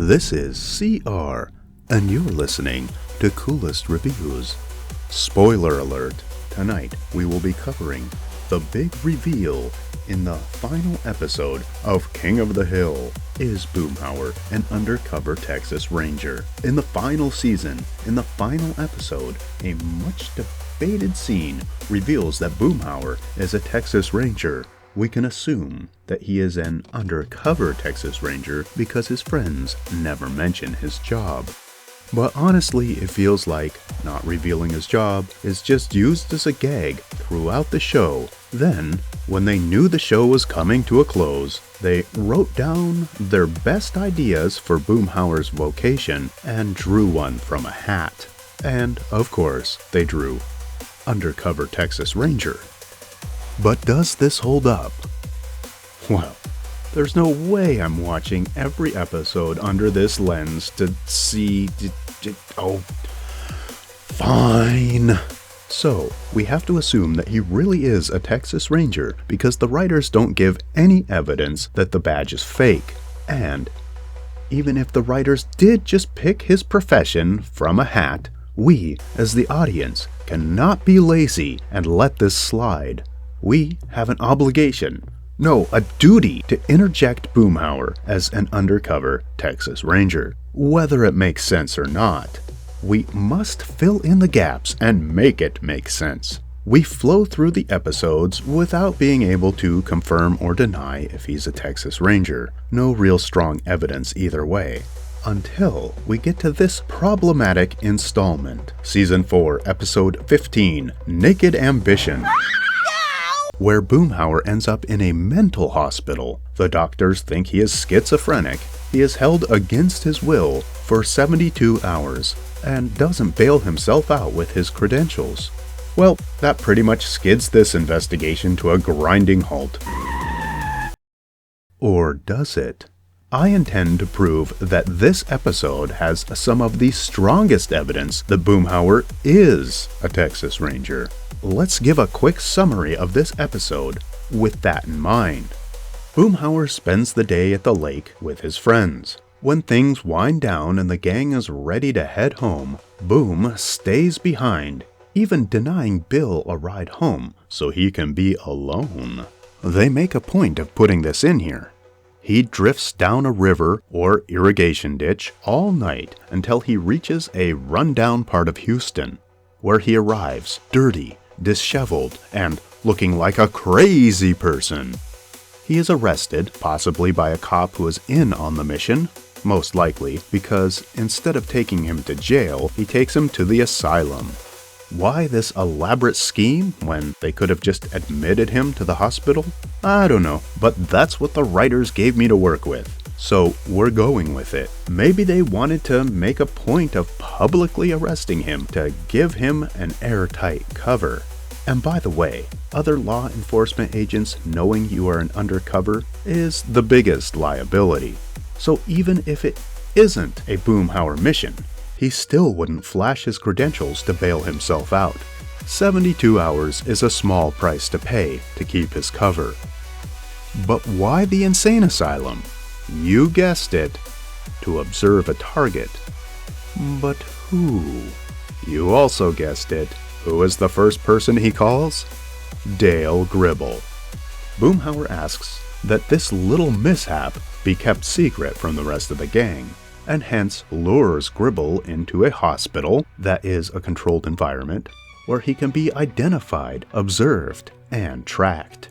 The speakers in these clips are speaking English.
This is CR, and you're listening to Coolest Reviews. Spoiler alert, tonight we will be covering the big reveal in the final episode of King of the Hill. Is Boomhauer an undercover Texas Ranger? In the final season, in the final episode, a much debated scene reveals that Boomhauer is a Texas Ranger. We can assume that he is an undercover Texas Ranger because his friends never mention his job. But honestly, it feels like not revealing his job is just used as a gag throughout the show. Then, when they knew the show was coming to a close, they wrote down their best ideas for Boomhauer's vocation and drew one from a hat. And, of course, they drew Undercover Texas Ranger. But does this hold up? Well, there's no way I'm watching every episode under this lens to see... Oh, fine. So, we have to assume that he really is a Texas Ranger because the writers don't give any evidence that the badge is fake. And even if the writers did just pick his profession from a hat, we, as the audience, cannot be lazy and let this slide. We have an obligation, no, a duty to interject Boomhauer as an undercover Texas Ranger. Whether it makes sense or not, we must fill in the gaps and make it make sense. We flow through the episodes without being able to confirm or deny if he's a Texas Ranger. No real strong evidence either way. Until we get to this problematic installment. Season 4, Episode 15, Naked Ambition. Where Boomhauer ends up in a mental hospital. The doctors think he is schizophrenic. He is held against his will for 72 hours and doesn't bail himself out with his credentials. Well, that pretty much skids this investigation to a grinding halt. Or does it? I intend to prove that this episode has some of the strongest evidence that Boomhauer is a Texas Ranger. Let's give a quick summary of this episode with that in mind. Boomhauer spends the day at the lake with his friends. When things wind down and the gang is ready to head home, Boom stays behind, even denying Bill a ride home so he can be alone. They make a point of putting this in here. He drifts down a river or irrigation ditch all night until he reaches a rundown part of Houston, where he arrives dirty, disheveled, and looking like a crazy person. He is arrested, possibly by a cop who is in on the mission, most likely because instead of taking him to jail, he takes him to the asylum. Why this elaborate scheme when they could have just admitted him to the hospital? I don't know, but that's what the writers gave me to work with. So we're going with it. Maybe they wanted to make a point of publicly arresting him to give him an airtight cover. And by the way, other law enforcement agents knowing you are an undercover is the biggest liability. So even if it isn't a Boomhauer mission, he still wouldn't flash his credentials to bail himself out. 72 hours is a small price to pay to keep his cover. But why the insane asylum? You guessed it, to observe a target. But who? You also guessed it. Who is the first person he calls? Dale Gribble. Boomhauer asks that this little mishap be kept secret from the rest of the gang, and hence lures Gribble into a hospital that is a controlled environment where he can be identified, observed, and tracked.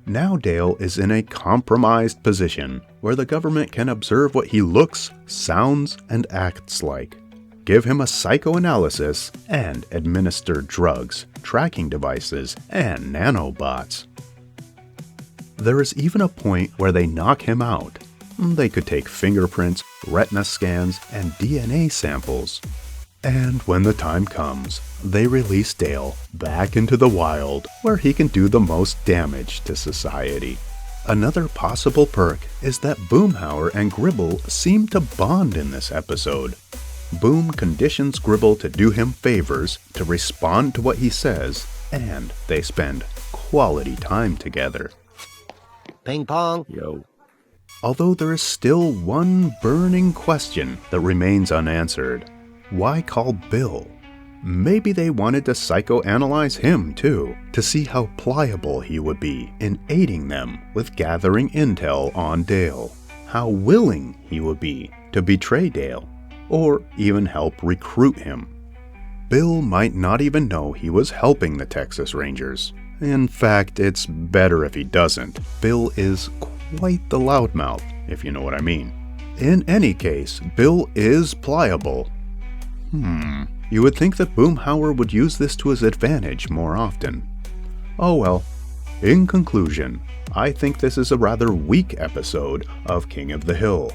Now Dale is in a compromised position where the government can observe what he looks, sounds, and acts like, give him a psychoanalysis, and administer drugs, tracking devices, and nanobots. There is even a point where they knock him out. They could take fingerprints, retina scans, and DNA samples. And when the time comes, they release Dale back into the wild, where he can do the most damage to society. Another possible perk is that Boomhauer and Gribble seem to bond in this episode. Boom conditions Gribble to do him favors, to respond to what he says, and they spend quality time together. Ping pong. Yo. Although there is still one burning question that remains unanswered. Why call Bill? Maybe they wanted to psychoanalyze him too, to see how pliable he would be in aiding them with gathering intel on Dale, how willing he would be to betray Dale, or even help recruit him. Bill might not even know he was helping the Texas Rangers. In fact, it's better if he doesn't. Bill is quite the loudmouth, if you know what I mean. In any case, Bill is pliable. You would think that Boomhauer would use this to his advantage more often. Oh well. In conclusion, I think this is a rather weak episode of King of the Hill.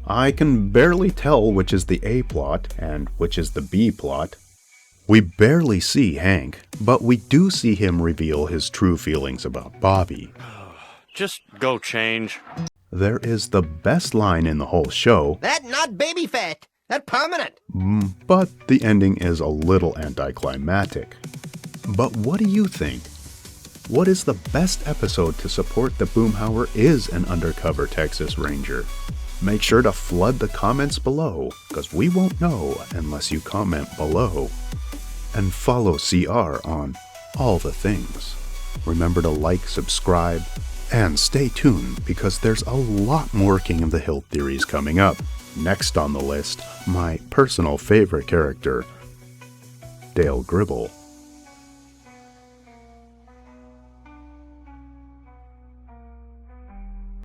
I can barely tell which is the A plot and which is the B plot. We barely see Hank, but we do see him reveal his true feelings about Bobby. Just go change. There is the best line in the whole show. That not baby fat. That permanent. But the ending is a little anticlimactic. But what do you think? What is the best episode to support that Boomhauer is an undercover Texas Ranger? Make sure to flood the comments below, because we won't know unless you comment below. And follow CR on all the things. Remember to like, subscribe, and stay tuned because there's a lot more King of the Hill theories coming up. Next on the list, my personal favorite character, Dale Gribble.